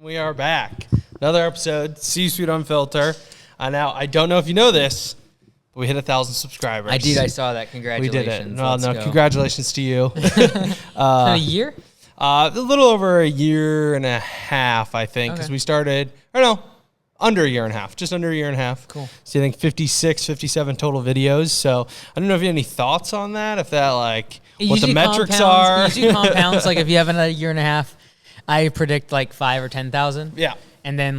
We are back. Another episode, C-Suite Unfilter. Now, I don't know if you know this, but we hit 1,000 subscribers. I did. I saw that. Congratulations. We did it. Well, no, congratulations to you. A year? A little over a year and a half, I think, because we started, under a year and a half, just under a year and a half. Cool. So I think 56, 57 total videos. So I don't know if you have any thoughts on that, if that, what the metrics are. Usually compounds, if you have another year and a half, I predict 5 or 10,000. Yeah. And then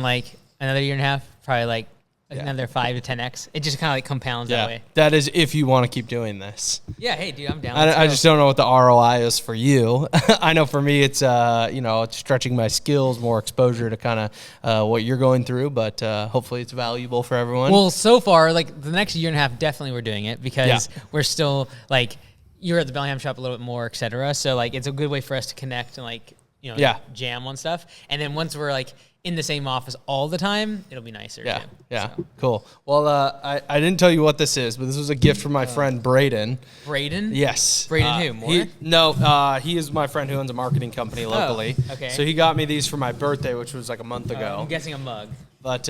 another year and a half, probably another 5 to 10x. It just kind of compounds that way. That is if you want to keep doing this. Yeah. Hey, dude, I'm down. I just don't know what the ROI is for you. I know for me, it's it's stretching my skills, more exposure to kind of what you're going through, but hopefully it's valuable for everyone. Well, so far, the next year and a half, definitely we're doing it because we're still you're at the Bellingham shop a little bit more, et cetera. So it's a good way for us to connect and jam on stuff. And then once we're in the same office all the time, it'll be nicer. Yeah. Cool. Well, I didn't tell you what this is, but this was a gift from my friend Braden. Braden? Yes. Braden who? More? He is my friend who owns a marketing company locally. Oh, okay. So he got me these for my birthday, which was a month ago. I'm guessing a mug. But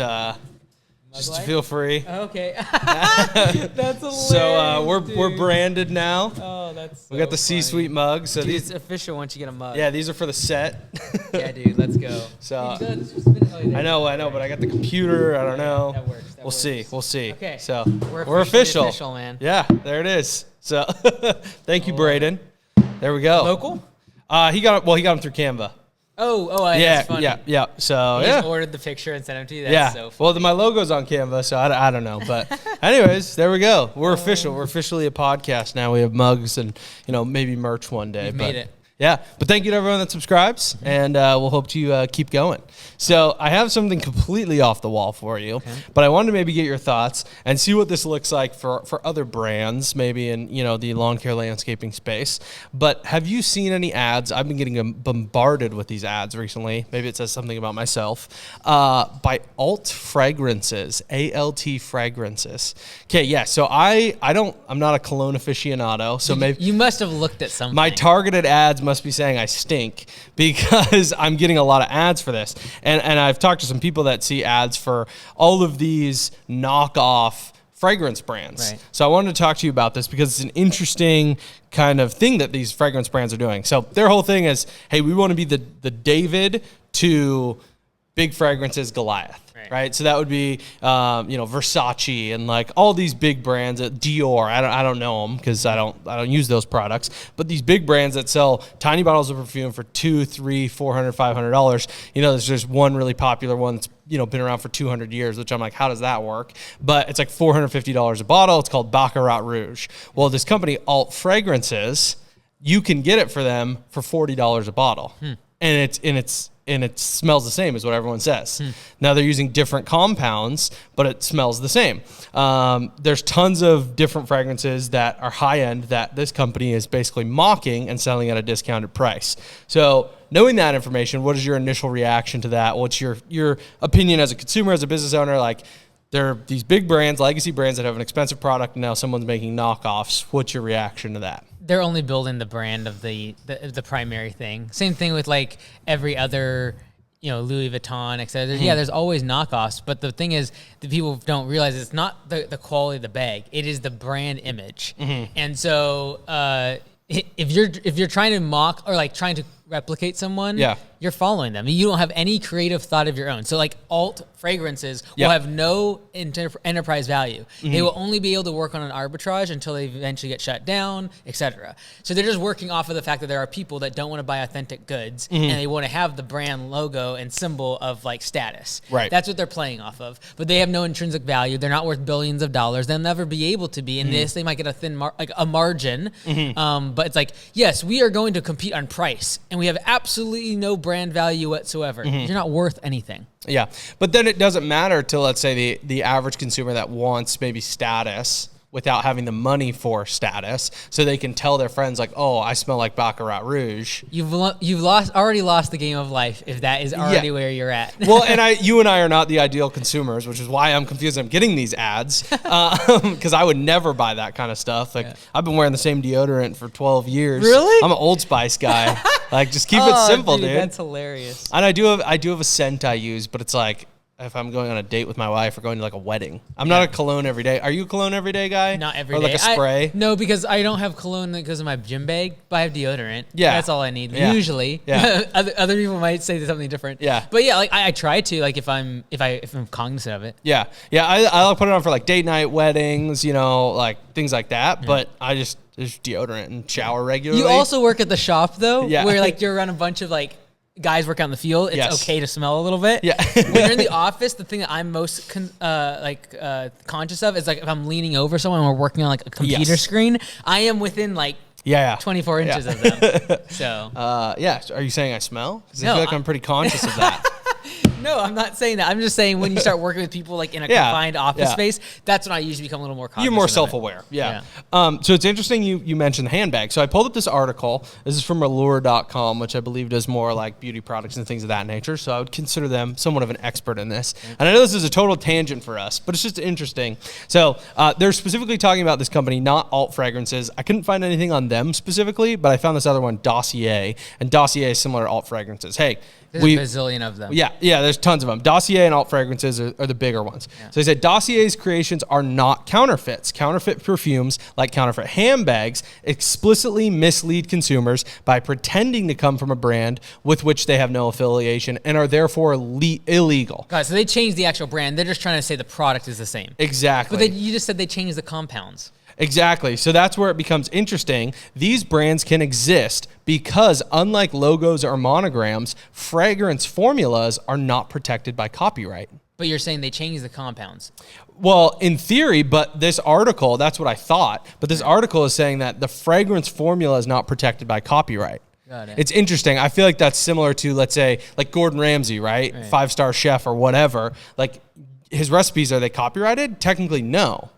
just feel free. Okay. That's hilarious. So we're branded now. Oh, that's so we got the C-Suite mug. So dude, it's official once you get a mug. Yeah, these are for the set. Yeah, dude, let's go. So I know, but I got the computer. I don't know. That works. We'll see. Okay. So we're official, man. Yeah, there it is. So thank you, Braden. There we go. Local? He got them through Canva. Yeah, that's funny. Yeah. So he just ordered the picture and sent them to you. That's so funny. Well, my logo's on Canva, so I don't know. But anyways, there we go. We're official. We're officially a podcast now. We have mugs and maybe merch one day. We've made it. Yeah, but thank you to everyone that subscribes, and we'll hope to keep going. So I have something completely off the wall for you, but I wanted to maybe get your thoughts and see what this looks like for other brands, maybe in the lawn care landscaping space. But have you seen any ads? I've been getting bombarded with these ads recently. Maybe it says something about myself. By Alt Fragrances, A-L-T Fragrances. Okay, yeah. So I'm not a cologne aficionado, so maybe you must have looked at something. My targeted ads must be saying I stink because I'm getting a lot of ads for this. And I've talked to some people that see ads for all of these knockoff fragrance brands. Right. So I wanted to talk to you about this because it's an interesting kind of thing that these fragrance brands are doing. So their whole thing is, hey, we want to be the David to big fragrances Goliath. Right. So that would be, Versace and all these big brands at Dior. I don't know them because I don't use those products. But these big brands that sell tiny bottles of perfume for $200, $300, $400, $500. There's just one really popular one that's been around for 200 years, which I'm like, how does that work? But it's $450 a bottle. It's called Baccarat Rouge. Well, this company Alt Fragrances, you can get it for them for $40 a bottle, and it smells the same as what everyone says. Now they're using different compounds, but it smells the same. There's tons of different fragrances that are high end that this company is basically mocking and selling at a discounted price. So knowing that information, what is your initial reaction to that? What's your opinion as a consumer, as a business owner? There are these big brands, legacy brands that have an expensive product, and now someone's making knockoffs. What's your reaction to that? They're only building the brand of the primary thing. Same thing with every other, Louis Vuitton, et cetera. Yeah, there's always knockoffs, but the thing is, the people don't realize it's not the quality of the bag; it is the brand image. And so, if you're trying to mock or trying to replicate someone, you're following them. You don't have any creative thought of your own. So Alt Fragrances will have no enterprise value. They will only be able to work on an arbitrage until they eventually get shut down, etc. So they're just working off of the fact that there are people that don't want to buy authentic goods and they want to have the brand logo and symbol of status. Right. That's what they're playing off of. But they have no intrinsic value. They're not worth billions of dollars. They'll never be able to be. In this, they might get a thin a margin. But it's yes, we are going to compete on price, and we have absolutely no brand value whatsoever. You're not worth anything. Yeah, but then it doesn't matter to, let's say, the average consumer that wants maybe status without having the money for status, so they can tell their friends like, "Oh, I smell like Baccarat Rouge." You've already lost the game of life if that is already where you're at. Well, and you and I are not the ideal consumers, which is why I'm confused. I'm getting these ads because I would never buy that kind of stuff. Like I've been wearing the same deodorant for 12 years. Really? I'm an Old Spice guy. Like just keep it simple, dude. That's hilarious. And I do have a scent I use, but it's like if I'm going on a date with my wife or going to like a wedding. I'm not a cologne every day. Are you a cologne every day guy? Not every day. Or like a spray? No, because I don't have cologne that goes in my gym bag, but I have deodorant. Yeah. That's all I need. Yeah. Usually. Yeah. Other people might say something different. Yeah. But yeah, like I try to, like if I'm cognizant of it. Yeah. Yeah. I'll put it on for like date night, weddings, like things like that. But there's deodorant and shower regularly. You also work at the shop though, Yeah. where like you're around a bunch of like guys work out in the field. It's okay to smell a little bit. Yeah. When you're in the office, the thing that I'm most conscious of is like if I'm leaning over someone and we're working on like a computer screen, I am within like 24 inches of them. So are you saying I smell? Because No, I feel like I'm pretty conscious of that. no, I'm not saying that. I'm just saying when you start working with people like in a confined office space, that's when I usually become a little more cognizant. You're more of it. self-aware. Yeah. So it's interesting you mentioned the handbag. So I pulled up this article. This is from allure.com, which I believe does more like beauty products and things of that nature. So I would consider them somewhat of an expert in this. And I know this is a total tangent for us, but it's just interesting. So they're specifically talking about this company, not alt fragrances. I couldn't find anything on them specifically, but I found this other one, Dossier. And Dossier is similar to alt fragrances. Hey, there's a bazillion of them. Yeah, there's tons of them. Dossier and alt fragrances are the bigger ones. Yeah. So they said Dossier's creations are not counterfeits. Counterfeit perfumes, like counterfeit handbags, explicitly mislead consumers by pretending to come from a brand with which they have no affiliation and are therefore illegal. God, so they changed the actual brand. They're just trying to say the product is the same. Exactly. But you just said they changed the compounds. Exactly. So that's where it becomes interesting. These brands can exist because, unlike logos or monograms, fragrance formulas are not protected by copyright. But you're saying they changed the compounds. Well, in theory, but this article, that's what I thought. But this article is saying that the fragrance formula is not protected by copyright. Got it. It's interesting. I feel like that's similar to, let's say, like Gordon Ramsay, right? 5-star chef or whatever. Like his recipes, are they copyrighted? Technically, no.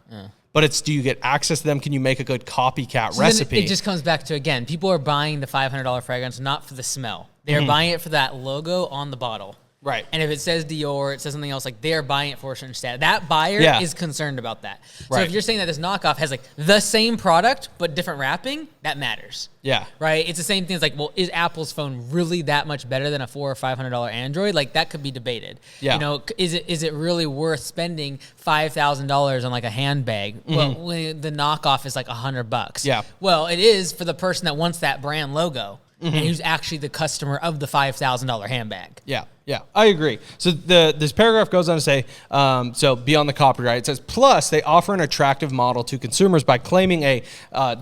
But it's, do you get access to them? Can you make a good copycat recipe? It just comes back to, again, people are buying the $500 fragrance not for the smell. They're buying it for that logo on the bottle. Right. And if it says Dior, it says something else, like they're buying it for a certain stat. That buyer is concerned about that. So if you're saying that this knockoff has like the same product but different wrapping, that matters. Yeah. Right? It's the same thing as like, well, is Apple's phone really that much better than a $400 or $500 Android? Like that could be debated. Yeah. You know, is it really worth spending $5,000 on like a handbag? Well, when the knockoff is like $100. Yeah. Well, it is for the person that wants that brand logo. And who's actually the customer of the $5,000 handbag. Yeah. Yeah, I agree. So this paragraph goes on to say, so beyond the copyright, it says, plus they offer an attractive model to consumers by claiming a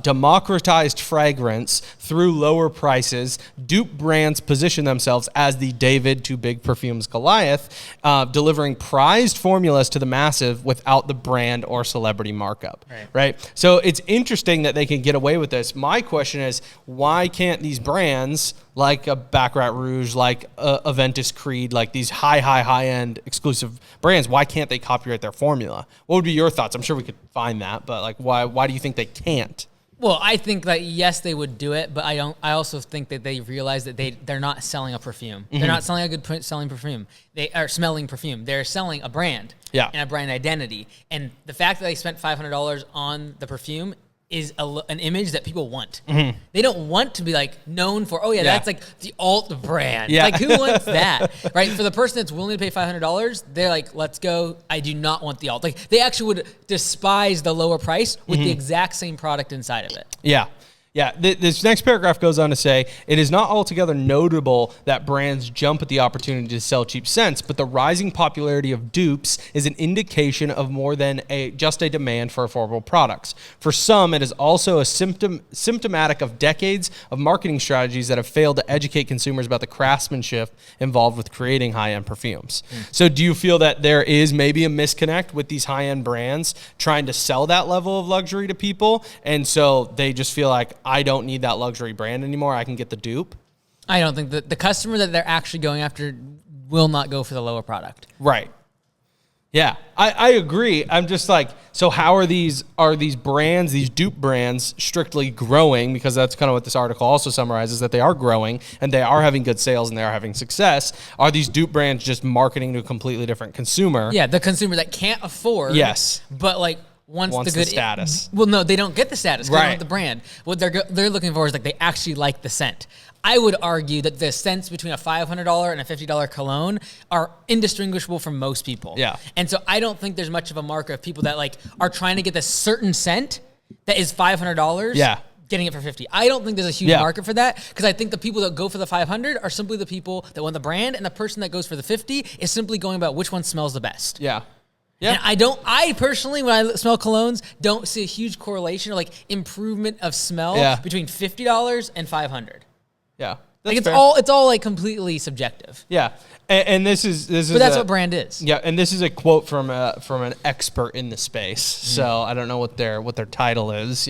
democratized fragrance through lower prices. Dupe brands position themselves as the David to Big Perfume's Goliath, delivering prized formulas to the massive without the brand or celebrity markup. Right? So it's interesting that they can get away with this. My question is, why can't these brands like a Baccarat Rouge, like Aventus Creed, like these high-end exclusive brands, why can't they copyright their formula? What would be your thoughts? I'm sure we could find that, but like, why do you think they can't? Well, I think that yes, they would do it, but I also think that they realize that they're not selling a perfume. They're not selling a good selling perfume. They are smelling perfume. They're selling a brand and a brand identity. And the fact that they spent $500 on the perfume is an image that people want. They don't want to be like known for, that's like the alt brand. Like who wants that, right? For the person that's willing to pay $500, they're like, let's go. I do not want the alt. Like they actually would despise the lower price with the exact same product inside of it. Yeah. Yeah, this next paragraph goes on to say, it is not altogether notable that brands jump at the opportunity to sell cheap scents, but the rising popularity of dupes is an indication of more than just a demand for affordable products. For some, it is also a symptomatic of decades of marketing strategies that have failed to educate consumers about the craftsmanship involved with creating high-end perfumes. So do you feel that there is maybe a misconnect with these high-end brands trying to sell that level of luxury to people, and so they just feel like, I don't need that luxury brand anymore, I can get the dupe? I don't think that the customer that they're actually going after will not go for the lower product. Right. Yeah, I agree. I'm just like, so how are these brands, these dupe brands, strictly growing? Because that's kind of what this article also summarizes, that they are growing and they are having good sales and they are having success. Are these dupe brands just marketing to a completely different consumer? Yeah, the consumer that can't afford. Yes. But like wants the good status. Well, no, they don't get the status. They Right. don't have the brand. What they're looking for is like they actually like the scent. I would argue that the scents between a $500 and a $50 cologne are indistinguishable from most people. Yeah. And so I don't think there's much of a market of people that like are trying to get this certain scent that is $500. Yeah. Getting it for 50. I don't think there's a huge Yeah. market for that, because I think the people that go for the 500 are simply the people that want the brand, and the person that goes for the 50 is simply going about which one smells the best. Yeah. Yeah. And I personally, when I smell colognes, don't see a huge correlation or like improvement of smell between $50 and $500. Yeah. Like That's it's all like completely subjective. Yeah. And this is But that's what brand is. Yeah, and this is a quote from an expert in the space. So I don't know what their title is.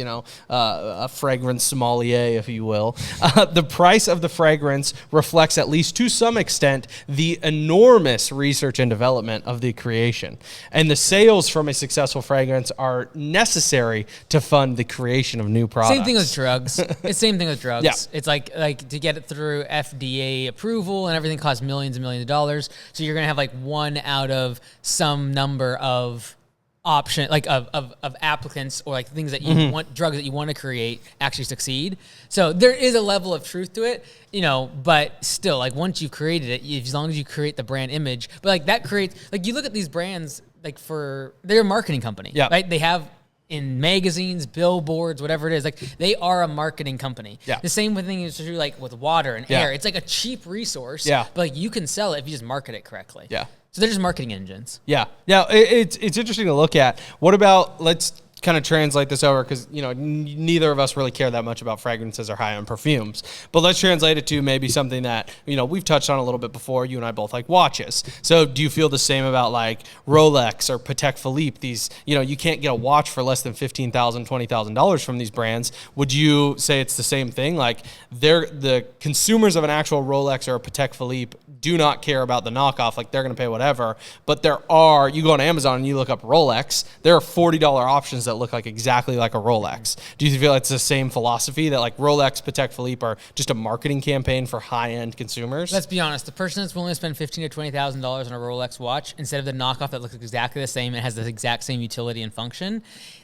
A fragrance sommelier, if you will. The price of the fragrance reflects, at least to some extent, the enormous research and development of the creation, and the sales from a successful fragrance are necessary to fund the creation of new products. Same thing with drugs. It's same thing with drugs. Yeah. It's like to get it through FDA approval and everything costs millions and millions of dollars. So you're gonna have like one out of some number of option, like of applicants or like things that you want, drugs that you want to create actually succeed. So there is a level of truth to it, but still, like once you've created it, as long as you create the brand image, but like that creates, like you look at these brands, like they're a marketing company, right? They have in magazines, billboards, whatever it is, like they are a marketing company. Yeah. The same thing is true like with water and air. It's like a cheap resource, but like you can sell it if you just market it correctly. Yeah. So they're just marketing engines. Yeah. Yeah. It's interesting to look at. What about, let's kind of translate this over, because neither of us really care that much about fragrances or high-end perfumes, but let's translate it to maybe something that we've touched on a little bit before. You and I both like watches. So do you feel the same about like Rolex or Patek Philippe? These, you can't get a watch for less than $15,000, $20,000 from these brands. Would you say it's the same thing? Like the consumers of an actual Rolex or a Patek Philippe do not care about the knockoff. Like they're going to pay whatever. But you go on Amazon and you look up Rolex, there are $40 options that look like exactly like a Rolex. Do you feel it's the same philosophy that like Rolex, Patek Philippe are just a marketing campaign for high-end consumers? Let's be honest. The person that's willing to spend $15,000 to $20,000 on a Rolex watch instead of the knockoff that looks exactly the same and has the exact same utility and function,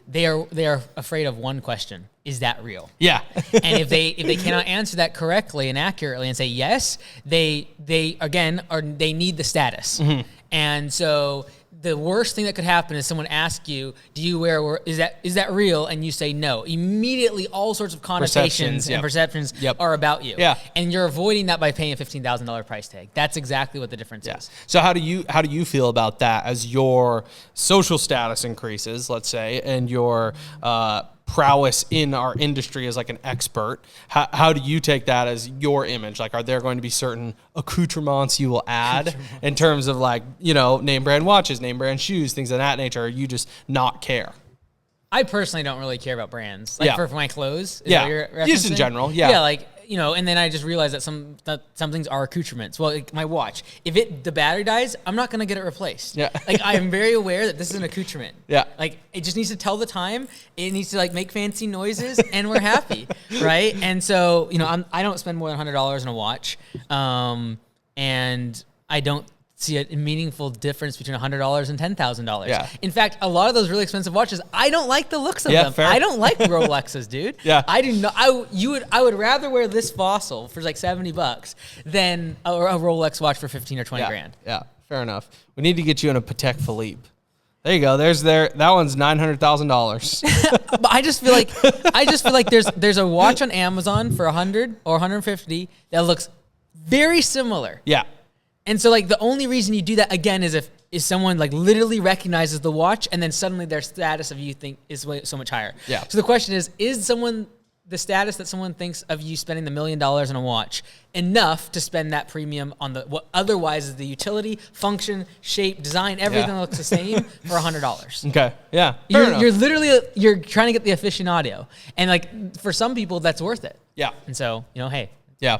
they are afraid of one question: is that real? Yeah. And if they cannot answer that correctly and accurately and say yes, they need the status. And so the worst thing that could happen is someone asks you, "Do you wear? Is that real?" And you say no. Immediately, all sorts of connotations and perceptions are about you. Yeah. And you're avoiding that by paying a $15,000 price tag. That's exactly what the difference is. So how do you feel about that as your social status increases, let's say, and your prowess in our industry as like an expert? How do you take that as your image? Like, are there going to be certain accoutrements you will add in terms of like, name brand watches, name brand shoes, things of that nature? Or you just not care? I personally don't really care about brands. Like for my clothes. Is what you're just in referencing? general. Yeah. Yeah, like, and then I just realized that some things are accoutrements. Well, like my watch, if the battery dies, I'm not going to get it replaced. Yeah. Like I am very aware that this is an accoutrement. Yeah. Like it just needs to tell the time. It needs to like make fancy noises and we're happy. Right. And so, I don't spend more than $100 on a watch. And I don't see a meaningful difference between $100 and $10,000. Yeah. In fact, a lot of those really expensive watches, I don't like the looks of them. Fair. I don't like Rolexes, dude. Yeah. I do not. I would rather wear this Fossil for like $70 than a Rolex watch for 15 or 20 grand. Yeah. Fair enough. We need to get you in a Patek Philippe. There you go. That one's $900,000. But I just feel like there's a watch on Amazon for $100 or $150 that looks very similar. Yeah. And so like the only reason you do that again is if someone like literally recognizes the watch and then suddenly their status of you think is so much higher. Yeah. So the question is the status that someone thinks of you spending the $1 million on a watch enough to spend that premium on what otherwise is the utility, function, shape, design, everything looks the same for $100. Okay. Yeah. You're trying to get the aficionado. And like for some people that's worth it. Yeah. And so, hey. Yeah.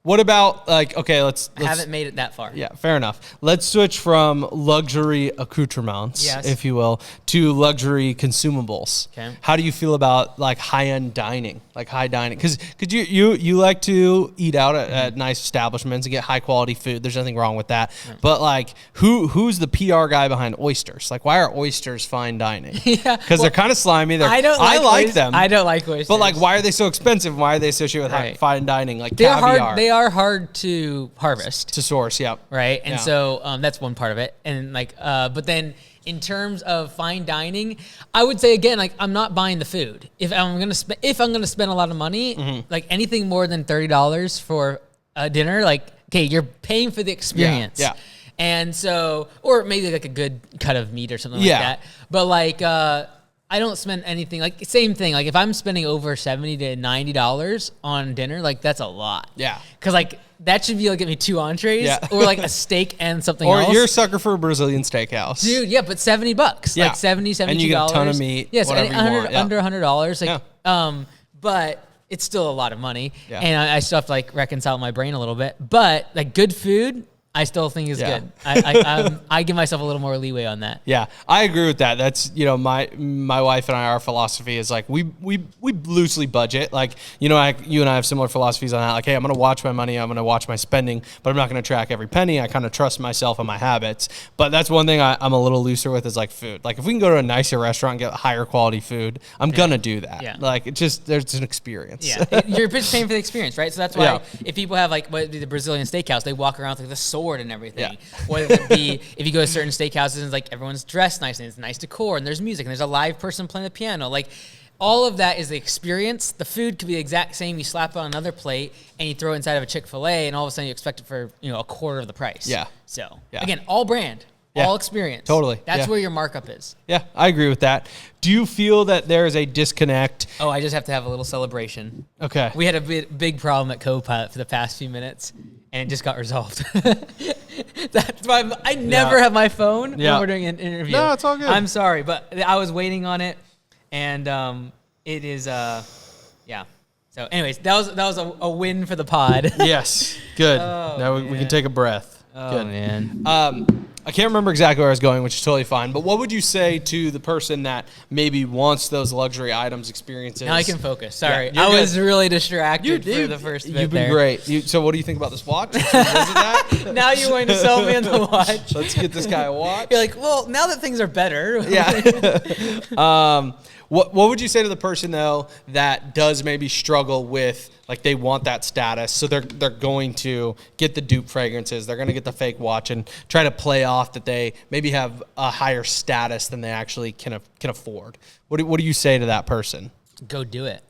What about like, okay, let's I haven't made it that far. Yeah, fair enough. Let's switch from luxury accoutrements, if you will, to luxury consumables. Okay. How do you feel about like high-end dining, like high dining? Because you like to eat out at nice establishments and get high-quality food. There's nothing wrong with that. But like, who's the PR guy behind oysters? Like, why are oysters fine dining? Yeah, Because they're kind of slimy. I like them. I don't like oysters. But like, why are they so expensive? Why are they associated with fine dining? Like caviar. They are hard to harvest. To source, yeah. Right? And so that's one part of it. And like, but then in terms of fine dining, I would say again, like I'm not buying the food. If I'm gonna spend a lot of money, like anything more than $30 for a dinner, like okay, you're paying for the experience. Yeah. And so, or maybe like a good cut of meat or something like that. But like, I don't spend anything like same thing. Like if I'm spending over $70 to $90 on dinner, like that's a lot. Yeah. Cause like that should be like get me 2 entrees or like a steak and something or else. Or you're a sucker for a Brazilian steakhouse. Dude, yeah, but $70. Like $72. And you get a ton of meat. Yes, whatever you want. under $100. Like but it's still a lot of money. Yeah. And I still have to like reconcile my brain a little bit. But like good food, I still think is good. I give myself a little more leeway on that. Yeah, I agree with that. That's, you know, my wife and I, our philosophy is like we loosely budget. Like, you know, you and I have similar philosophies on that. Like, hey, I'm going to watch my money, I'm going to watch my spending, but I'm not going to track every penny. I kind of trust myself and my habits. But that's one thing I'm a little looser with is like food. Like if we can go to a nicer restaurant and get higher quality food, I'm going to do that. Yeah. Like it just, there's an experience. Yeah, you're just paying for the experience, right? So that's why if people have like the Brazilian steakhouse, they walk around with like the sword and everything. Whether it be if you go to certain steakhouses and like everyone's dressed nice and it's nice decor and there's music and there's a live person playing the piano, like all of that is the experience. The food could be the exact same. You slap it on another plate and you throw it inside of a Chick-fil-A and all of a sudden you expect it for, you know, a quarter of the price. Yeah. So again, all brand. All experience. Totally. That's where your markup is. Yeah, I agree with that. Do you feel that there is a disconnect? Oh, I just have to have a little celebration. Okay. We had a big problem at Copilot for the past few minutes, and it just got resolved. That's why I never have my phone when we're doing an interview. No, it's all good. I'm sorry, but I was waiting on it, and it is So, anyways, that was a win for the pod. Yes. Good. Oh, now we can take a breath. Oh, good. Man. I can't remember exactly where I was going, which is totally fine. But what would you say to the person that maybe wants those luxury items, experiences? Now I can focus. Sorry, Yeah, I was really distracted for the first bit. You've been great. So what do you think about this watch? Now you're going to sell me on the watch. Let's get this guy a watch. You're like, well, now that things are better. Yeah. What would you say to the person though that does maybe struggle with, like, they want that status, so they're going to get the dupe fragrances, they're going to get the fake watch and try to play off that they maybe have a higher status than they actually can afford? What do you say to that person? Go do it.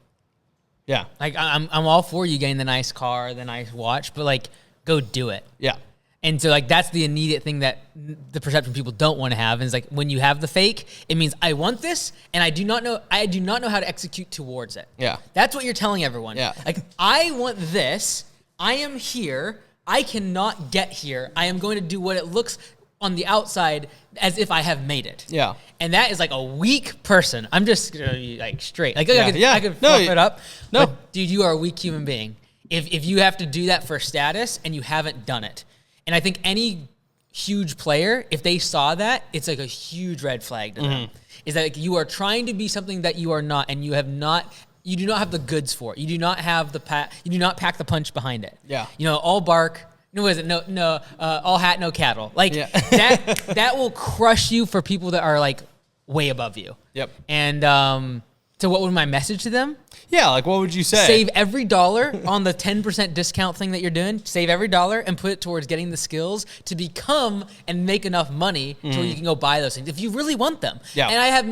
Yeah. Like I'm all for you getting the nice car, the nice watch, but like go do it. Yeah. And so like that's the immediate thing that the perception people don't want to have is like when you have the fake, it means I want this and I do not know how to execute towards it. Yeah. That's what you're telling everyone. Yeah. Like I want this, I am here, I cannot get here. I am going to do what it looks on the outside as if I have made it. Yeah. And that is like a weak person. I'm just gonna be like straight. Like I could fluff it up. No. But dude, you are a weak human being. If you have to do that for status and you haven't done it. And I think any huge player, if they saw that, it's like a huge red flag to them. Is that like you are trying to be something that you are not, and you do not have the goods for it. You do not have you do not pack the punch behind it. Yeah. You know, all bark. No, is it no? All hat, no cattle. Like that will crush you for people that are like way above you. Yep. And so what would my message to them? Yeah, like what would you say? Save every dollar on the 10% discount thing that you're doing. Save every dollar and put it towards getting the skills to become and make enough money so you can go buy those things if you really want them. Yeah. And I have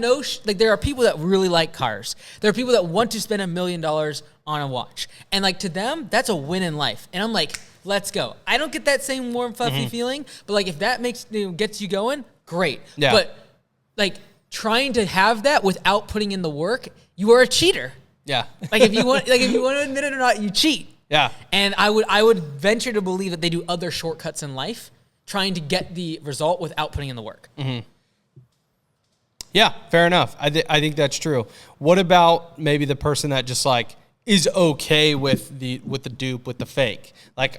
like there are people that really like cars. There are people that want to spend $1 million on a watch. And like to them, that's a win in life. And I'm like, let's go. I don't get that same warm, fuzzy feeling, but like if that gets you going, great. Yeah. But like trying to have that without putting in the work, you are a cheater. Yeah. Like if you want to admit it or not, you cheat. Yeah. And I would venture to believe that they do other shortcuts in life, trying to get the result without putting in the work. Yeah, fair enough. I think that's true. What about maybe the person that just like is okay with the dupe, with the fake? Like,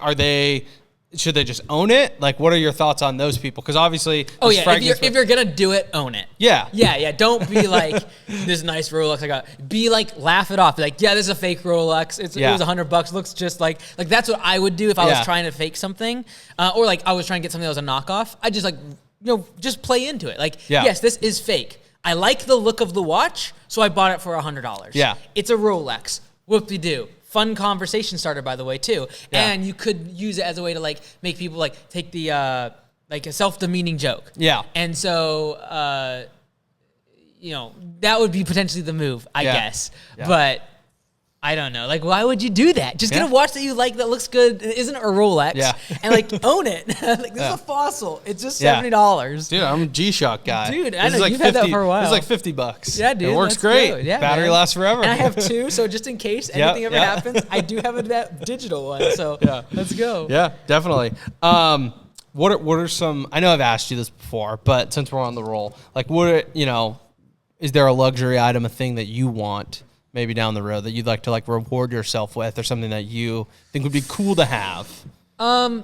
should they just own it? Like, what are your thoughts on those people? Because obviously, if you're gonna do it, own it. Yeah. Don't be like this nice Rolex I got. Be like, laugh it off. Be like, yeah, this is a fake Rolex. It was $100. Looks just like that's what I would do if I was trying to fake something, or like I was trying to get something that was a knockoff. I just just play into it. Like, yes, this is fake. I like the look of the watch, so I bought it for $100. Yeah, it's a Rolex. Whoop-de-doo. Fun conversation starter, by the way, too. Yeah. And you could use it as a way to like make people like take the like a self-demeaning joke. Yeah. And so that would be potentially the move, I guess. Yeah. But I don't know. Like, why would you do that? Just get a watch that you like that looks good, isn't a Rolex, and like own it. Like, this is a Fossil. It's just $70. Dude, I'm a G-Shock guy. Dude, I know you've had that for a while. It's like $50. Yeah, dude, it works great. Good. Yeah, battery lasts forever. And I have two, so just in case anything ever happens, I do have that digital one. So let's go. Yeah, definitely. What are some? I know I've asked you this before, but since we're on the roll, like, is there a luxury item, a thing that you want maybe down the road that you'd like to like reward yourself with, or something that you think would be cool to have? I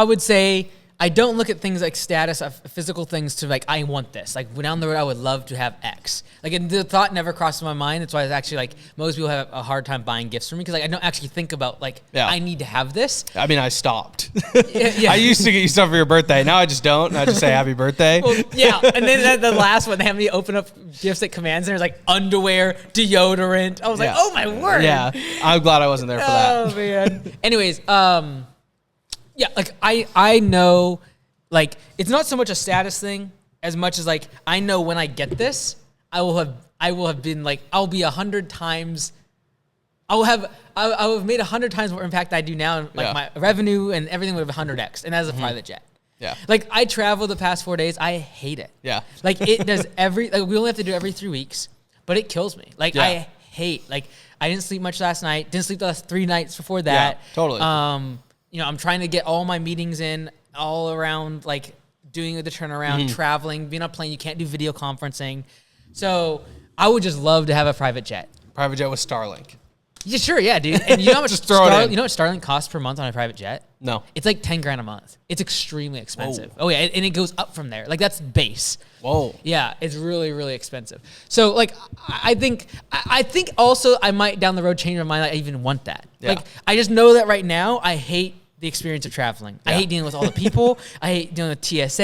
would say I don't look at things like status of physical things to like, I want this. Like, down the road, I would love to have X. Like, and the thought never crosses my mind. That's why it's actually like most people have a hard time buying gifts for me, because like I don't actually think about like I need to have this. I mean, I stopped. I used to get you stuff for your birthday. Now I just don't. I just say happy birthday. Well, and then the last one, they have me open up gifts at Commands, and there's like underwear, deodorant. I was like, oh my word. Yeah, I'm glad I wasn't there for that. Oh man. Anyways, like I know, like, it's not so much a status thing as much as like I know when I get this, I will have been like, I'll be 100 times. I'll have made 100 times more impact than I do now. And like my revenue and everything would have 100x, and as a private jet. Yeah. Like, I traveled the past 4 days. I hate it. Yeah. Like, it does we only have to do it every 3 weeks, but it kills me. Like, I hate, like, I didn't sleep much last night. Didn't sleep the last 3 nights before that. Yeah, totally. I'm trying to get all my meetings in all around, like doing the turnaround, traveling, being on a plane. You can't do video conferencing. So I would just love to have a private jet. Private jet with Starlink. Yeah, sure. Yeah, dude. And you know how much you know what Starlink costs per month on a private jet? No. It's like $10,000 a month. It's extremely expensive. Whoa. Oh yeah. And it goes up from there. Like, that's base. Whoa. Yeah. It's really, really expensive. So like, I think also I might down the road change my mind. I even want that. Yeah. Like, I just know that right now I hate the experience of traveling. Yeah. I hate dealing with all the people. I hate dealing with TSA.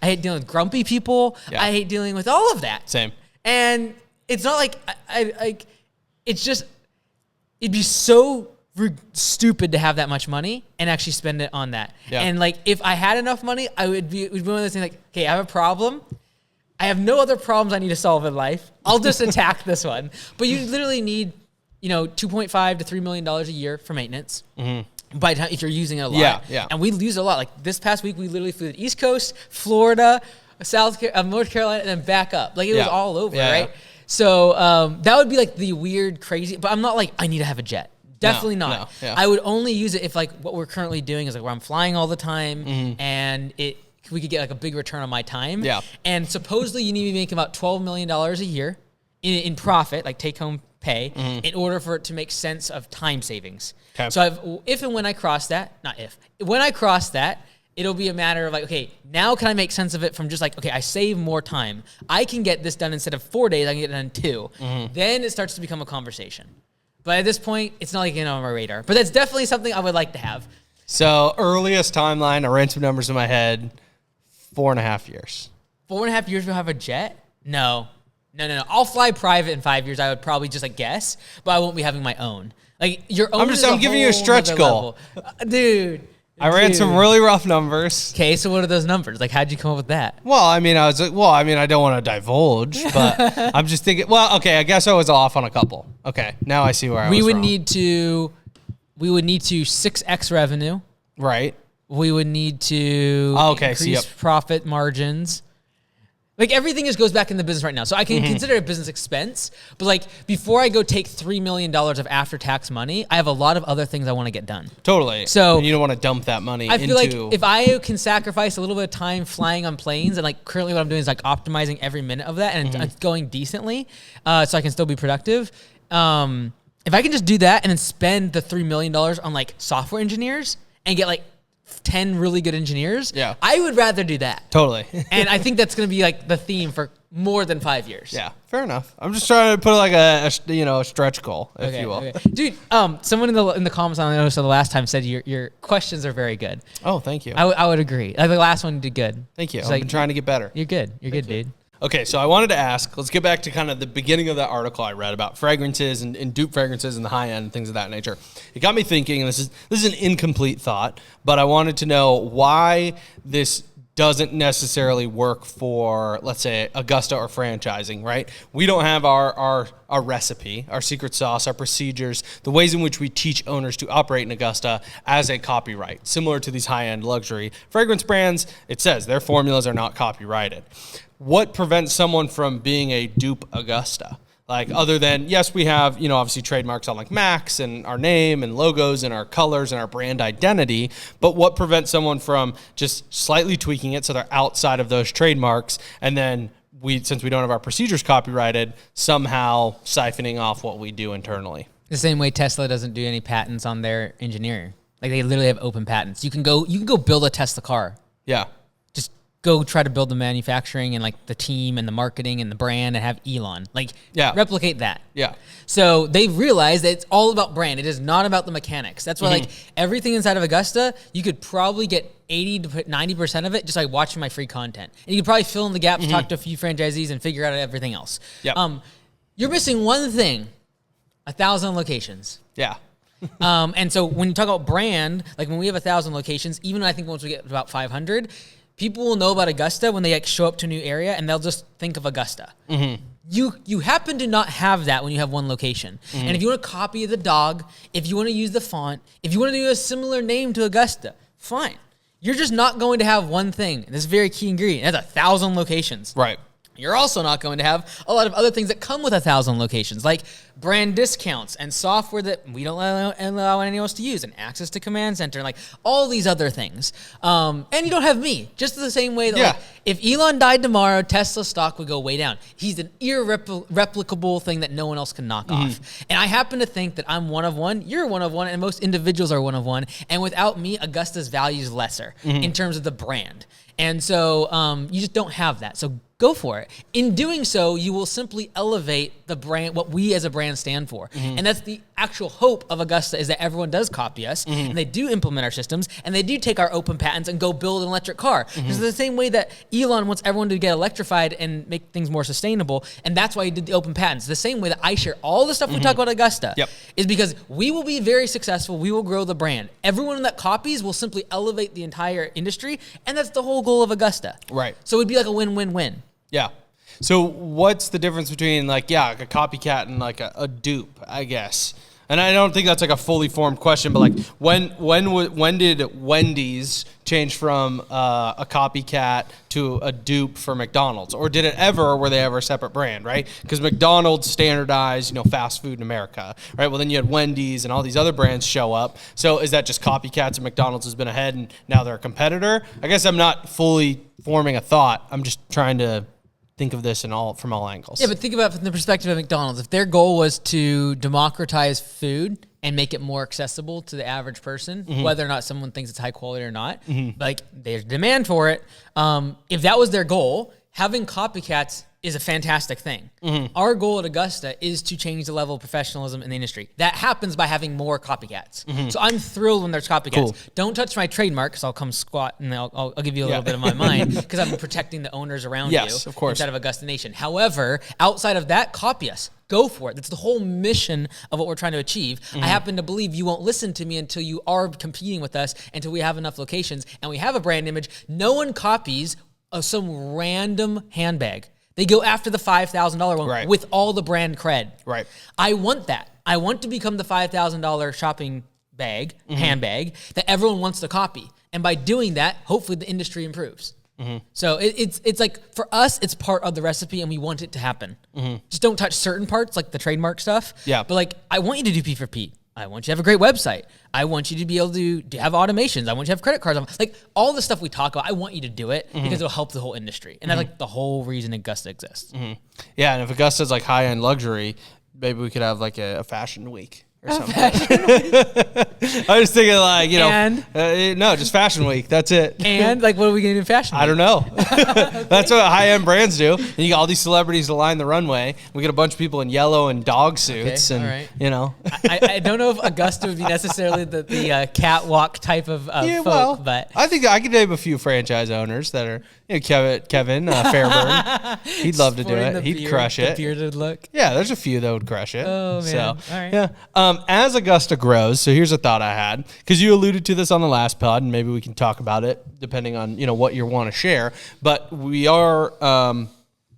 I hate dealing with grumpy people. Yeah. I hate dealing with all of that. Same. And it's not like it's just, it'd be so stupid to have that much money and actually spend it on that. Yeah. And like, if I had enough money, it would be one of those things like, okay, I have a problem. I have no other problems I need to solve in life. I'll just attack this one. But you literally need, $2.5 to $3 million a year for maintenance. Mm-hmm. By the time, if you're using it a lot. Yeah. And we use it a lot. Like, this past week, we literally flew to the East Coast, Florida, North Carolina, and then back up. Like, it was all over, right? Yeah. So that would be like the weird, crazy, but I'm not like, I need to have a jet. Definitely not. No, yeah. I would only use it if like what we're currently doing is like where I'm flying all the time, and we could get like a big return on my time. Yeah. And supposedly you need to be making about $12 million a year in profit, like take home pay, in order for it to make sense of time savings. Okay. So when I cross that, it'll be a matter of like, okay, now can I make sense of it from just like, okay, I save more time. I can get this done instead of 4 days, I can get it done in 2. Then it starts to become a conversation. But at this point, it's not like on my radar. But that's definitely something I would like to have. So earliest timeline, I ran some numbers in my head, 4.5 years. 4.5 years we'll have a jet? No. I'll fly private in 5 years. I would probably just like guess, but I won't be having my own. Like, your own. I'm giving you a stretch goal, dude. I ran some really rough numbers. Okay, so what are those numbers? Like, how'd you come up with that? Well, I mean, I don't want to divulge, but I'm just thinking. Well, okay, I guess I was off on a couple. Okay, now I see where I was wrong. We would need to 6x revenue. Right. We would need to increase profit margins. Like, everything goes back in the business right now. So I can consider it a business expense, but like, before I go take $3 million of after-tax money, I have a lot of other things I want to get done. Totally. So and you don't want to dump that money I feel like if I can sacrifice a little bit of time flying on planes, and like currently what I'm doing is like optimizing every minute of that, and it's going decently, so I can still be productive. If I can just do that and then spend the $3 million on like software engineers and get like 10 really good engineers, I would rather do that. Totally. And I think that's going to be like the theme for more than 5 years. Yeah, fair enough. I'm just trying to put like a stretch goal, if you will. Okay. Dude, someone in the comments on the notice of the last time said your questions are very good. Oh, thank you. I would agree. Like the last one you did good. Thank you. It's I've been trying to get better. You're good. You're good, dude. Okay, so I wanted to ask, let's get back to kind of the beginning of that article I read about fragrances and dupe fragrances and the high end and things of that nature. It got me thinking, and this is an incomplete thought, but I wanted to know why this doesn't necessarily work for, let's say, Augusta or franchising, right? We don't have our recipe, our secret sauce, our procedures, the ways in which we teach owners to operate in Augusta as a copyright, similar to these high-end luxury fragrance brands. It says their formulas are not copyrighted. What prevents someone from being a dupe Augusta? Like, other than, yes, we have, obviously trademarks on like Max and our name and logos and our colors and our brand identity, but what prevents someone from just slightly tweaking it so they're outside of those trademarks, and then since we don't have our procedures copyrighted, somehow siphoning off what we do internally? The same way Tesla doesn't do any patents on their engineering. Like, they literally have open patents. You can go build a Tesla car. Yeah. Go try to build the manufacturing and like the team and the marketing and the brand and have Elon. Replicate that. Yeah. So they've realized that it's all about brand. It is not about the mechanics. That's why like everything inside of Augusta, you could probably get 80 to 90% of it just like watching my free content. And you could probably fill in the gaps, talk to a few franchisees and figure out everything else. Yeah. You're missing one thing, 1,000 locations. Yeah. And so when you talk about brand, like when we have 1,000 locations, even I think once we get about 500, people will know about Augusta when they like show up to a new area and they'll just think of Augusta. You happen to not have that when you have one location. And if you want to copy the dog, if you want to use the font, if you want to do a similar name to Augusta, fine. You're just not going to have one thing. This is a very key ingredient. It has 1,000 locations. Right. You're also not going to have a lot of other things that come with 1,000 locations, like brand discounts and software that we don't allow anyone else to use, and access to Command Center, and like all these other things. And you don't have me, just the same way that like, if Elon died tomorrow, Tesla stock would go way down. He's an irreplicable thing that no one else can knock off. And I happen to think that I'm one of one, you're one of one, and most individuals are one of one. And without me, Augusta's value is lesser in terms of the brand. And so you just don't have that. So go for it. In doing so, you will simply elevate the brand, what we as a brand stand for. And that's the actual hope of Augusta, is that everyone does copy us and they do implement our systems and they do take our open patents and go build an electric car. It's the same way that Elon wants everyone to get electrified and make things more sustainable. And that's why he did the open patents. The same way that I share all the stuff we talk about Augusta is because we will be very successful. We will grow the brand. Everyone that copies will simply elevate the entire industry. And that's the whole goal of Augusta. Right. So it'd be like a win-win-win. Yeah. So what's the difference between like a copycat and like a dupe, I guess? And I don't think that's like a fully formed question, but like when did Wendy's change from a copycat to a dupe for McDonald's? Or did it ever, or were they ever a separate brand, right? Because McDonald's standardized, fast food in America, right? Well, then you had Wendy's and all these other brands show up. So is that just copycats and McDonald's has been ahead and now they're a competitor? I guess I'm not fully forming a thought. I'm just trying to think of this from all angles. Yeah, but think about it from the perspective of McDonald's. If their goal was to democratize food and make it more accessible to the average person, whether or not someone thinks it's high quality or not, like there's demand for it. If that was their goal, having copycats is a fantastic thing. Our goal at Augusta is to change the level of professionalism in the industry. That happens by having more copycats. So I'm thrilled when there's copycats. Cool. Don't touch my trademark, because I'll come squat and I'll give you a little bit of my mind, because I'm protecting the owners around you of course. inside of Augusta Nation. However, outside of that, copy us. Go for it. That's the whole mission of what we're trying to achieve. I happen to believe you won't listen to me until you are competing with us, until we have enough locations and we have a brand image. No one copies some random handbag. They go after the $5,000 one with all the brand cred. Right. I want that. I want to become the $5,000 shopping bag, handbag, that everyone wants to copy. And by doing that, hopefully the industry improves. So it's like, for us, it's part of the recipe and we want it to happen. Just don't touch certain parts, like the trademark stuff. Yeah. But like, I want you to do P for Pete. I want you to have a great website. I want you to be able to have automations. I want you to have credit cards. Like all the stuff we talk about, I want you to do it because it'll help the whole industry. And that's like the whole reason Augusta exists. Yeah, and if Augusta's like high-end luxury, maybe we could have like a fashion week. Or something. I was thinking like, no, just fashion week. That's it. And like, what are we going to do in fashion week? I don't know. That's what high-end brands do. And you got all these celebrities to line the runway. We get a bunch of people in yellow and dog suits. Okay, and, all right. I don't know if Augusta would be necessarily the catwalk type of folk, but I think I could name a few franchise owners that are, Kevin Fairburn. He'd love to do it. He'd crush it. The bearded look. Yeah, there's a few that would crush it. Oh, man. So, all right. yeah. As Augusta grows, so here's a thought I had, because you alluded to this on the last pod, and maybe we can talk about it depending on what you want to share. But we are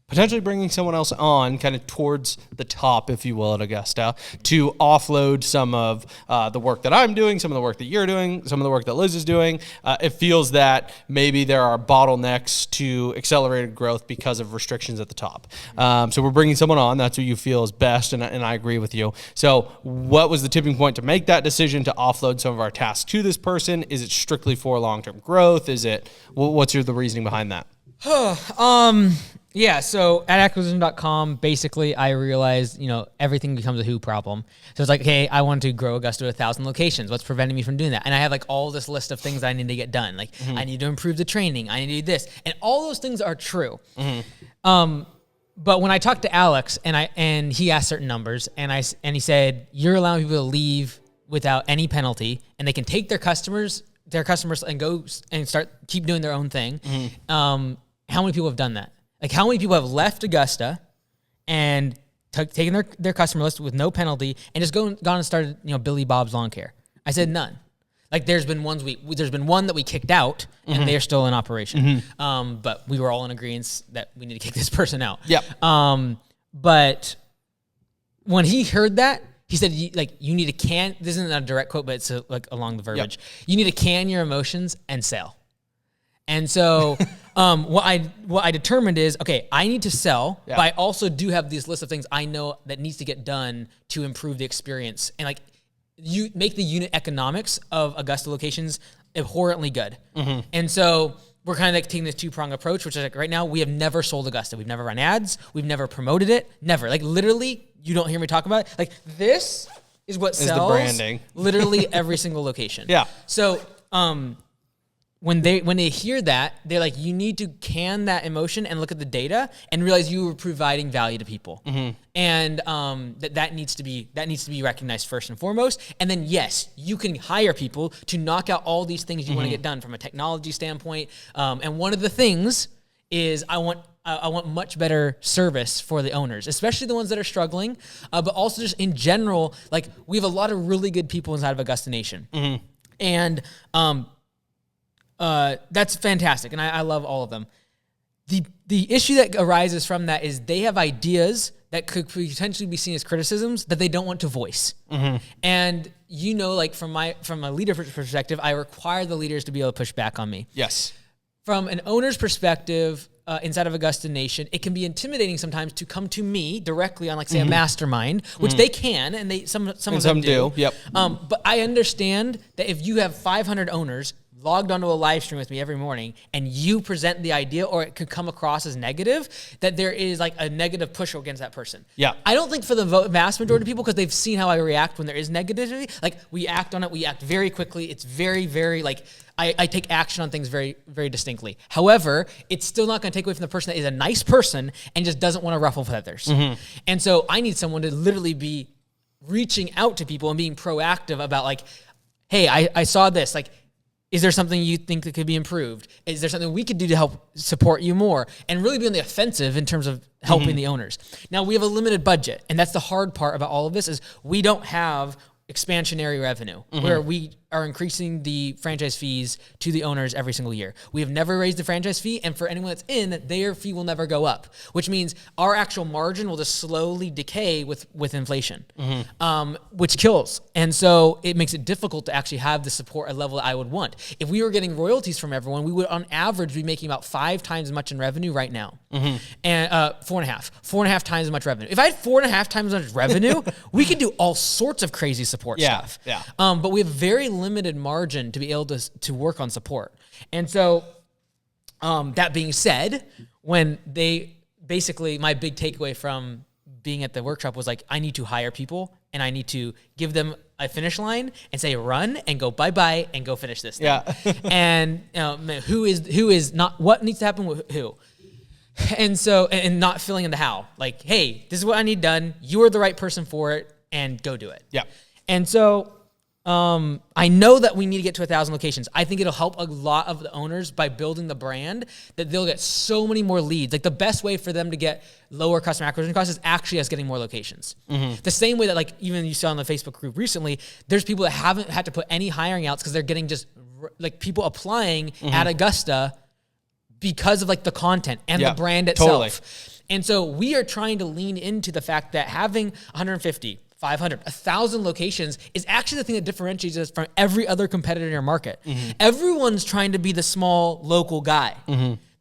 potentially bringing someone else on, kind of towards the top, if you will, at Augusta, to offload some of the work that I'm doing, some of the work that you're doing, some of the work that Liz is doing. It feels that maybe there are bottlenecks to accelerated growth because of restrictions at the top. So we're bringing someone on. That's what you feel is best, and I agree with you. So what was the tipping point to make that decision to offload some of our tasks to this person? Is it strictly for long-term growth? Is it, what's the reasoning behind that? Yeah, so at acquisition.com, basically I realized, everything becomes a who problem. So it's like, okay, I want to grow Augusta to 1,000 locations. What's preventing me from doing that? And I have like all this list of things I need to get done. Like I need to improve the training. I need to do this. And all those things are true. But when I talked to Alex and he asked certain numbers and he said, you're allowing people to leave without any penalty and they can take their customers and go and keep doing their own thing. How many people have done that? Like, how many people have left Augusta and taken their customer list with no penalty and just gone and started, Billy Bob's Lawn Care? I said none. Like, there's been one that we kicked out, and they're still in operation. But we were all in agreement that we need to kick this person out. Yep. But when he heard that, he said, you need to can. This isn't a direct quote, but it's along the verbiage. Yep. You need to can your emotions and sell. And so what I determined is, okay, I need to sell, but I also do have this list of things I know that needs to get done to improve the experience. And you make the unit economics of Augusta locations abhorrently good. And so we're kind of taking this two-prong approach, which is right now we have never sold Augusta. We've never run ads. We've never promoted it. Never. Literally, you don't hear me talk about it. This is what sells the branding. Literally every single location. Yeah. So, when they hear that, they're like, you need to can that emotion and look at the data and realize you were providing value to people. And that needs to be recognized first and foremost. And then yes, you can hire people to knock out all these things you want to get done from a technology standpoint. And one of the things is I want much better service for the owners, especially the ones that are struggling, but also just in general, we have a lot of really good people inside of Augusta Nation. And that's fantastic, and I love all of them. The issue that arises from that is they have ideas that could potentially be seen as criticisms that they don't want to voice. And from a leadership perspective, I require the leaders to be able to push back on me. Yes. From an owner's perspective, inside of Augusta Nation, it can be intimidating sometimes to come to me directly on, say, a mastermind, which they can, and some of them do. Yep. But I understand that if you have 500 owners logged onto a live stream with me every morning and you present the idea, or it could come across as negative, that there is a negative push against that person. Yeah. I don't think for the vast majority of people, because they've seen how I react when there is negativity, we act on it, we act very quickly. It's very, very, I take action on things very, very distinctly. However, it's still not going to take away from the person that is a nice person and just doesn't want to ruffle feathers. And so I need someone to literally be reaching out to people and being proactive about hey, I saw this, is there something you think that could be improved? Is there something we could do to help support you more? And really be on the offensive in terms of helping the owners. Now, we have a limited budget, and that's the hard part about all of this is we don't have expansionary revenue where we are increasing the franchise fees to the owners every single year. We have never raised the franchise fee, and for anyone that's in, their fee will never go up, which means our actual margin will just slowly decay with inflation, which kills. And so it makes it difficult to actually have the support at a level that I would want. If we were getting royalties from everyone, we would on average be making about 5 times as much in revenue right now. And 4.5 times as much revenue. If I had 4.5 times as much revenue, we could do all sorts of crazy support stuff. Yeah. But we have very limited margin to be able to work on support. And so that being said, when they basically, my big takeaway from being at the workshop was like, I need to hire people and I need to give them a finish line and say run and go bye-bye and go finish this thing. Yeah. And who is not, what needs to happen with who. And so, and not filling in the how. Like, hey, this is what I need done. You are the right person for it, and go do it. Yeah. And so, I know that we need to get to 1,000 locations. I think it'll help a lot of the owners by building the brand that they'll get so many more leads. Like the best way for them to get lower customer acquisition costs is actually us getting more locations. The same way that like even you saw in the Facebook group recently, there's people that haven't had to put any hiring outs because they're getting just like people applying at Augusta because of like the content and the brand itself. Totally. And so we are trying to lean into the fact that having 150, 500, 1,000 locations is actually the thing that differentiates us from every other competitor in our market. Everyone's trying to be the small local guy.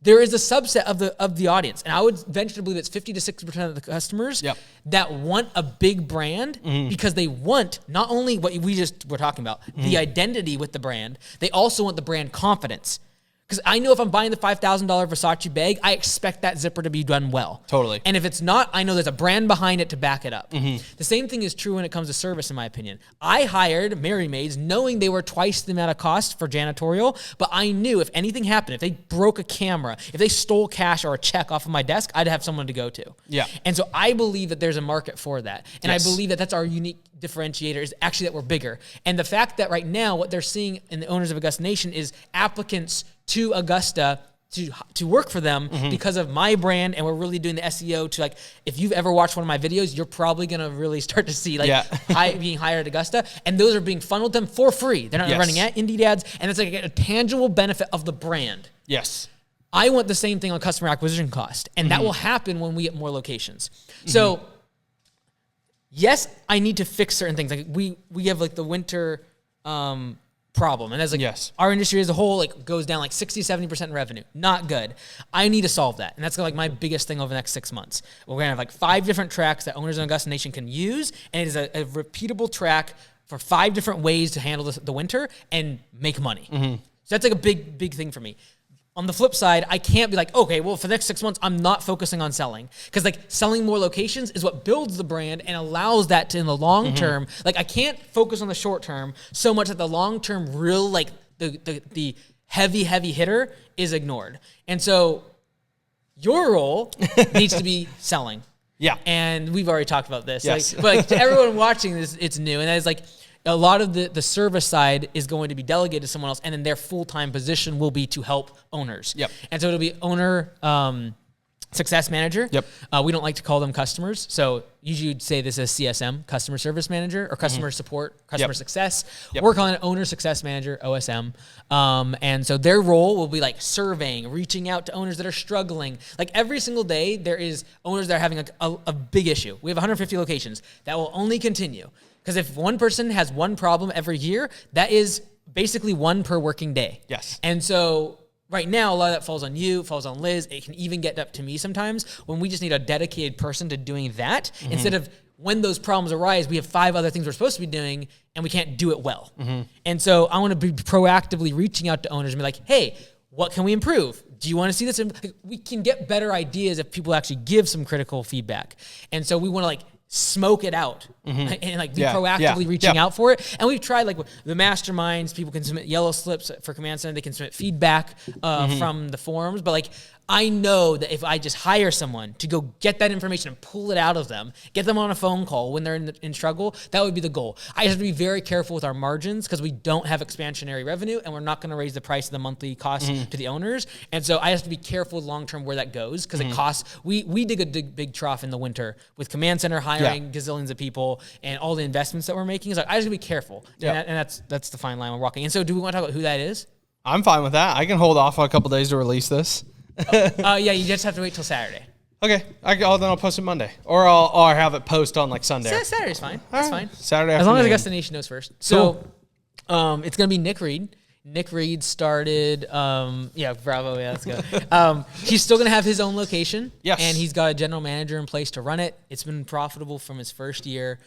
There is a subset of the audience, and I would venture to believe it's 50 to 60% of the customers that want a big brand because they want not only what we just were talking about, the identity with the brand, they also want the brand confidence. Because I know if I'm buying the $5,000 Versace bag, I expect that zipper to be done well. Totally. And if it's not, I know there's a brand behind it to back it up. The same thing is true when it comes to service, in my opinion. I hired Mary Maids knowing they were twice the amount of cost for janitorial, but I knew if anything happened, if they broke a camera, if they stole cash or a check off of my desk, I'd have someone to go to. Yeah. And so I believe that there's a market for that. And I believe that that's our unique differentiator is actually that we're bigger. And the fact that right now what they're seeing in the owners of Augusta Nation is applicants to Augusta to work for them because of my brand, and we're really doing the SEO to like, if you've ever watched one of my videos, you're probably gonna really start to see like being hired at Augusta, and those are being funneled to them for free. They're not running Indeed ads, and it's like a tangible benefit of the brand. Yes. I want the same thing on customer acquisition cost, and that will happen when we get more locations. So yes, I need to fix certain things. Like we have like the winter problem. And as like our industry as a whole like goes down like 60-70% in revenue. Not good. I need to solve that. And that's like my biggest thing over the next 6 months. We're gonna have like 5 different tracks that owners in Augusta Nation can use, and it is a repeatable track for 5 different ways to handle the winter and make money. So that's like a big thing for me. On the flip side, I can't be like, okay, well, for the next 6 months, I'm not focusing on selling. Because like selling more locations is what builds the brand and allows that to, in the long term, like I can't focus on the short term so much that the long term real, like the heavy hitter is ignored. And so your role needs to be selling. Yeah. And we've already talked about this. Yes. Like, but like, to everyone watching this, it's new. And that is like, a lot of the service side is going to be delegated to someone else, and then their full-time position will be to help owners. And so it'll be owner success manager. We don't like to call them customers. So usually you'd say this as CSM, customer service manager, or customer support, customer success. We're calling it owner success manager, OSM. And so their role will be like surveying, reaching out to owners that are struggling. Like every single day, there is owners that are having a big issue. We have 150 locations. That will only continue. Because if one person has one problem every year, that is basically one per working day. And so right now, a lot of that falls on you, falls on Liz. It can even get up to me sometimes when we just need a dedicated person to doing that. Instead of when those problems arise, we have 5 other things we're supposed to be doing and we can't do it well. And so I want to be proactively reaching out to owners and be like, hey, what can we improve? Do you want to see this? We can get better ideas if people actually give some critical feedback. And so we want to like smoke it out and like be proactively reaching out for it. And we've tried like the masterminds, people can submit yellow slips for Command Center. They can submit feedback from the forums, but like, I know that if I just hire someone to go get that information and pull it out of them, get them on a phone call when they're in struggle, that would be the goal. I have to be very careful with our margins because we don't have expansionary revenue and we're not going to raise the price of the monthly cost to the owners. And so I have to be careful long-term where that goes because it costs, we dig a big trough in the winter with Command Center hiring gazillions of people and all the investments that we're making. So I just have to be careful. And that's the fine line we're walking. And so do we want to talk about who that is? I'm fine with that. I can hold off on a couple days to release this. Yeah, you just have to wait till Saturday. Okay, then I'll post it Monday, or I'll have it post on like Sunday. Saturday's fine. That's fine. Saturday, as long as Augusta Nation knows first. So, it's gonna be Nick Reed. Nick Reed started. Bravo. Yeah, let's go. He's still gonna have his own location. Yes, and he's got a general manager in place to run it. It's been profitable from his first year.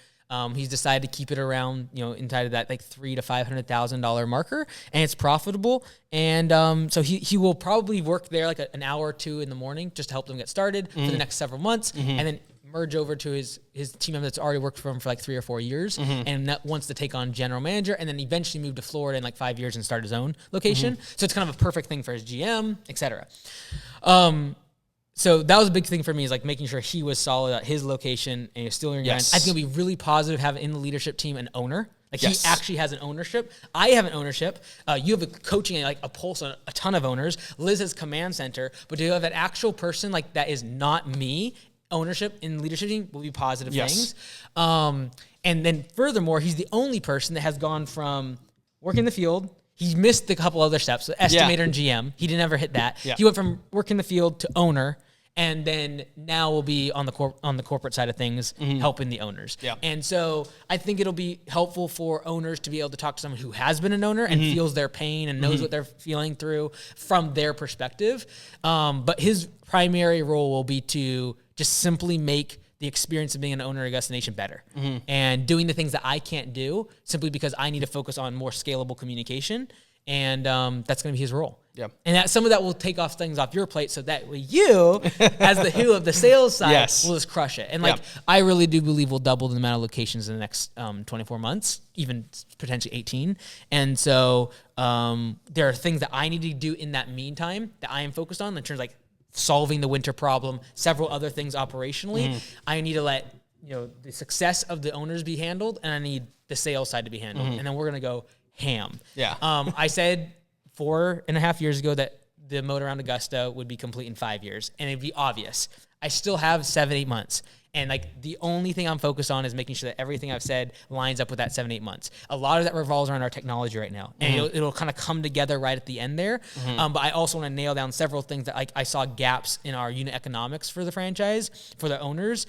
He's decided to keep it around, inside of that like $300,000 to $500,000 marker, and it's profitable. And so he will probably work there like an hour or two in the morning just to help them get started for the next several months. And then merge over to his team member that's already worked for him for like 3 or 4 years and wants to take on general manager, and then eventually move to Florida in like 5 years and start his own location. So it's kind of a perfect thing for his GM, etc. So that was a big thing for me, is like making sure he was solid at his location and he was still in your I think it'll be really positive having in the leadership team an owner. Like he actually has an ownership. I have an ownership. You have a coaching and like a pulse on a ton of owners. Liz has command center, but to have an actual person like that is not me, ownership in leadership team will be positive things. And then furthermore, he's the only person that has gone from working the field. He missed a couple other steps, so estimator and GM. He didn't ever hit that. He went from working the field to owner, and then now we'll be on the corporate side of things, helping the owners. And so I think it'll be helpful for owners to be able to talk to someone who has been an owner and feels their pain and knows what they're feeling through from their perspective. But his primary role will be to just simply make the experience of being an owner at Augusta Nation better and doing the things that I can't do simply because I need to focus on more scalable communication. And that's going to be his role. And some of that will take off things off your plate, so that way you, as the who of the sales side, will just crush it. And I really do believe we'll double the amount of locations in the next 24 months, even potentially 18. And so there are things that I need to do in that meantime that I am focused on in terms of like solving the winter problem, several other things operationally. I need to let the success of the owners be handled, and I need the sales side to be handled. And then we're going to go ham. I said 4.5 years ago that the moat around Augusta would be complete in 5 years, and it'd be obvious. I still have 7-8 months. And like the only thing I'm focused on is making sure that everything I've said lines up with that 7-8 months. A lot of that revolves around our technology right now, and it'll kind of come together right at the end there. But I also want to nail down several things that I saw gaps in our unit economics for the franchise, for the owners.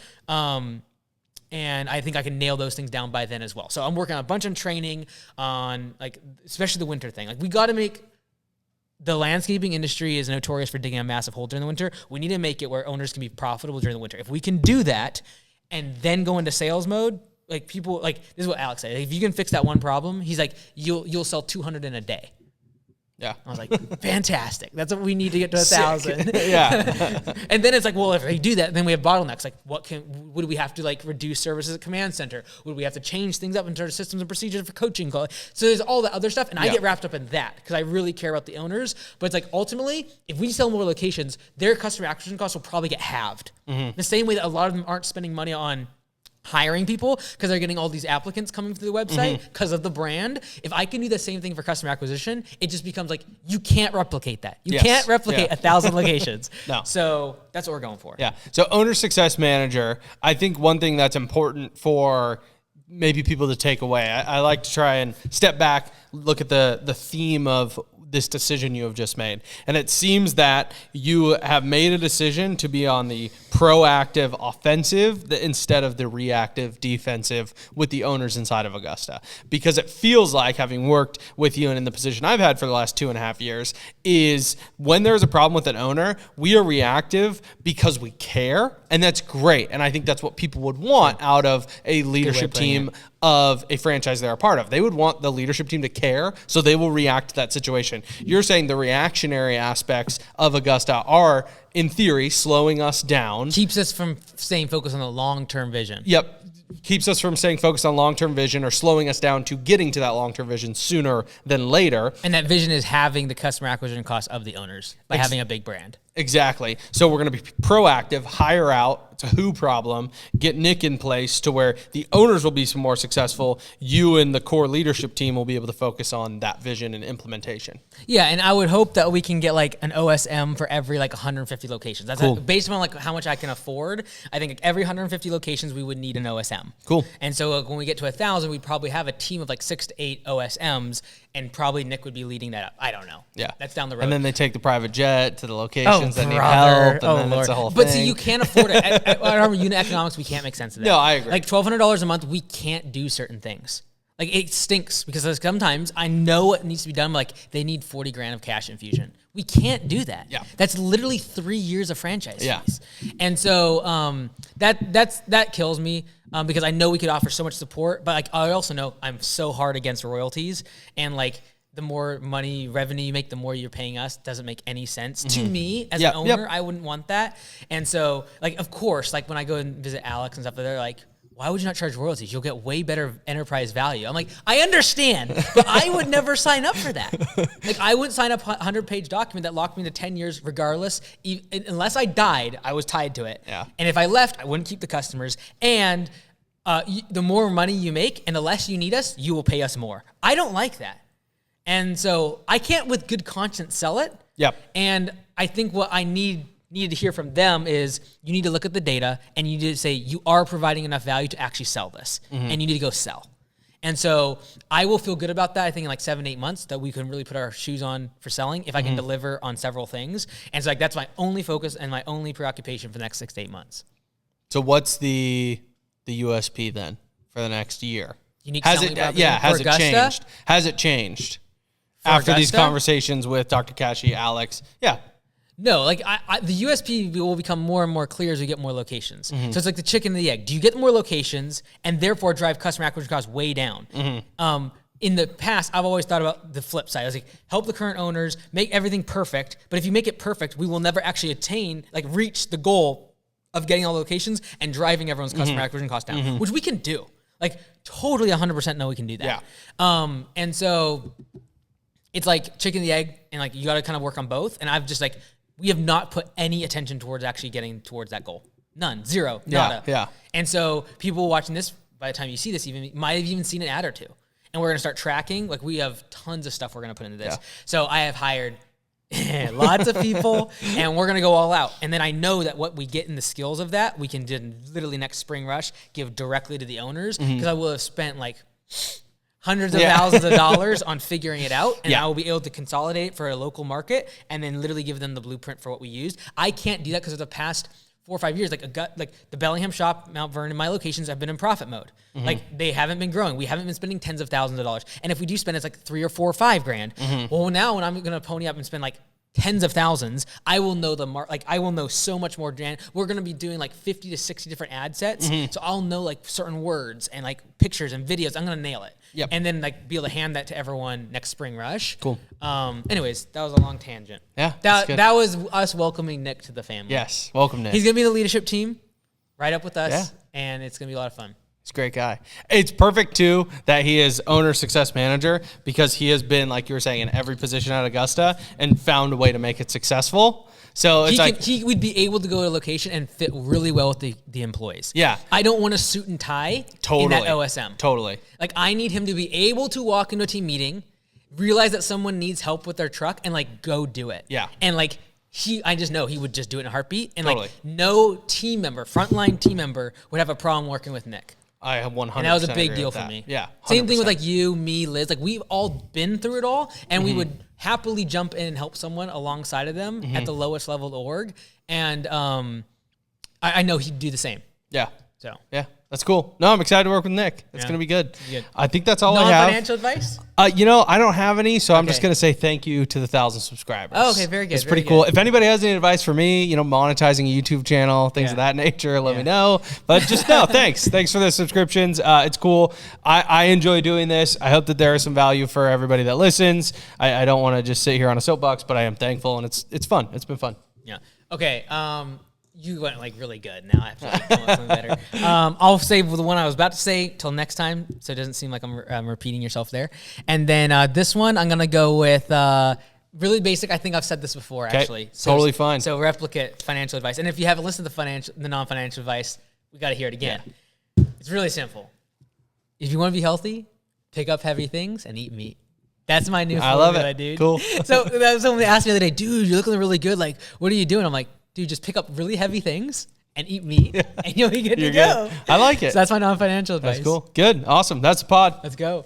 And I think I can nail those things down by then as well. So I'm working on a bunch of training on like, especially the winter thing. Like we got to make, the landscaping industry is notorious for digging a massive hole during the winter. We need to make it where owners can be profitable during the winter. If we can do that and then go into sales mode, like people, like this is what Alex said. If you can fix that one problem, he's like, you'll sell 200 in a day. I was like, fantastic. That's what we need to get to 1,000. And then it's like, well, if we do that, then we have bottlenecks. Like, would we have to like reduce services at command center? Would we have to change things up in terms of systems and procedures for coaching? So there's all the other stuff, and I get wrapped up in that because I really care about the owners. But it's like ultimately, if we sell more locations, their customer acquisition costs will probably get halved. The same way that a lot of them aren't spending money on hiring people because they're getting all these applicants coming through the website because of the brand. If I can do the same thing for customer acquisition, it just becomes like, you can't replicate that. You can't replicate 1,000 locations. So that's what we're going for. So owner success manager, I think one thing that's important for maybe people to take away, I like to try and step back, look at the theme of this decision you have just made. And it seems that you have made a decision to be on the proactive offensive instead of the reactive defensive with the owners inside of Augusta. Because it feels like, having worked with you and in the position I've had for the last 2.5 years, is when there's a problem with an owner, we are reactive because we care. And that's great. And I think that's what people would want out of a leadership team of a franchise they're a part of. They would want the leadership team to care, so they will react to that situation. You're saying the reactionary aspects of Augusta are, in theory, slowing us down. Keeps us from staying focused on the long-term vision. Keeps us from staying focused on long-term vision, or slowing us down to getting to that long-term vision sooner than later. And that vision is having the customer acquisition cost of the owners by having a big brand. Exactly. So we're going to be proactive, hire out. It's a who problem. Get Nick in place to where the owners will be some more successful. You and the core leadership team will be able to focus on that vision and implementation. Yeah, and I would hope that we can get like an OSM for every like 150 locations. That's cool. Based on like how much I can afford. I think like every 150 locations we would need an OSM. Cool. And so when we get to 1,000, we'd probably have a team of like 6 to 8 OSMs, and probably Nick would be leading that up. I don't know. Yeah. That's down the road. And then they take the private jet to the locations that need help, and then it's a whole thing. But see, you can't afford it. At our unit economics, we can't make sense of that. No, I agree. Like $1,200 a month, we can't do certain things. Like it stinks because sometimes I know what needs to be done. Like they need 40 grand of cash infusion. We can't do that. Yeah. That's literally 3 years of franchise fees. And so that kills me because I know we could offer so much support, but like I also know I'm so hard against royalties, and like the more money revenue you make, the more you're paying us doesn't make any sense to me as an owner. I wouldn't want that. And so like, of course, like when I go and visit Alex and stuff, they're like, why would you not charge royalties? You'll get way better enterprise value. I'm like, I understand, but I would never sign up for that. Like I wouldn't sign up a 100-page document that locked me to 10 years regardless. Unless I died, I was tied to it. Yeah. And if I left, I wouldn't keep the customers. And the more money you make and the less you need us, you will pay us more. I don't like that. And so I can't with good conscience sell it. Yep. And I think what I needed to hear from them is you need to look at the data and you need to say you are providing enough value to actually sell this, and you need to go sell. And so I will feel good about that. I think in like 7-8 months that we can really put our shoes on for selling if I can deliver on several things. And so like that's my only focus and my only preoccupation for the next 6 to 8 months. So what's the USP then for the next year? Unique has selling it proposition has for it Augusta? changed? Has it changed after these Augusta? conversations with Dr. Kashi, Alex? Yeah. No, like the USP will become more and more clear as we get more locations. So it's like the chicken and the egg. Do you get more locations and therefore drive customer acquisition costs way down? In the past, I've always thought about the flip side. I was like, help the current owners, make everything perfect. But if you make it perfect, we will never actually reach the goal of getting all the locations and driving everyone's customer acquisition cost down, which we can do. Like totally 100% know we can do that. Yeah. And so it's like chicken and the egg, and like you got to kind of work on both. And I've just like, we have not put any attention towards actually getting towards that goal. None, zero, nada. Yeah. And so people watching this, by the time you see this, even might have even seen an ad or two. And we're going to start tracking. Like we have tons of stuff we're going to put into this. Yeah. So I have hired lots of people, and we're going to go all out. And then I know that what we get in the skills of that, we can do literally next spring rush, give directly to the owners, because I will have spent like hundreds of thousands of dollars on figuring it out, and I will be able to consolidate for a local market and then literally give them the blueprint for what we used. I can't do that because of the past 4 or 5 years, like the Bellingham shop, Mount Vernon, my locations have been in profit mode. Like they haven't been growing. We haven't been spending tens of thousands of dollars. And if we do spend, it's like $3 or $4 or $5 grand. Well, now when I'm going to pony up and spend like tens of thousands, I will know I will know so much more. We're going to be doing like 50 to 60 different ad sets. So I'll know like certain words and like pictures and videos. I'm going to nail it. Yep. And then like be able to hand that to everyone next spring rush. Cool. Anyways, that was a long tangent. Yeah. That was us welcoming Nick to the family. Yes. Welcome, Nick. He's going to be the leadership team right up with us. And it's going to be a lot of fun. He's a great guy. It's perfect, too, that he is owner success manager, because he has been, like you were saying, in every position at Augusta and found a way to make it successful. So it's he would be able to go to a location and fit really well with the employees. Yeah. I don't want a suit and tie in that OSM. Totally. Like I need him to be able to walk into a team meeting, realize that someone needs help with their truck, and like go do it. Yeah. And like I just know he would just do it in a heartbeat, and Totally. like no team member, frontline team member, would have a problem working with Nick. I have 100%. And that was a big agree deal with for that. me. Yeah. 100%. Same thing with like you, me, Liz. Like we've all been through it all, and we would happily jump in and help someone alongside of them at the lowest level of the org. And I know he'd do the same. Yeah. So Yeah. That's cool. No, I'm excited to work with Nick. It's going to be good. I think that's all I have. Non-financial advice? I don't have any, so I'm just going to say thank you to the 1,000 subscribers. Oh, okay, very good. It's pretty cool. If anybody has any advice for me, monetizing a YouTube channel, things of that nature, let me know. But just thanks. Thanks for the subscriptions. It's cool. I enjoy doing this. I hope that there is some value for everybody that listens. I don't want to just sit here on a soapbox, but I am thankful, and it's fun. It's been fun. Yeah. Okay. You went like really good. Now I have to like, come up with something better. I'll save the one I was about to say till next time, so it doesn't seem like I'm repeating yourself there. And then this one I'm gonna go with really basic. I think I've said this before actually. So, totally fine. So replicate financial advice. And if you haven't listened to the non-financial advice, we got to hear it again. It's really simple. If you want to be healthy, pick up heavy things and eat meat. That's my new formula, I love it, dude. Cool. So someone asked me the other day, dude, you're looking really good. Like, what are you doing? I'm like, dude, just pick up really heavy things and eat meat, and you'll be good to go. I like it. So that's my non-financial advice. That's cool. Good. Awesome. That's the pod. Let's go.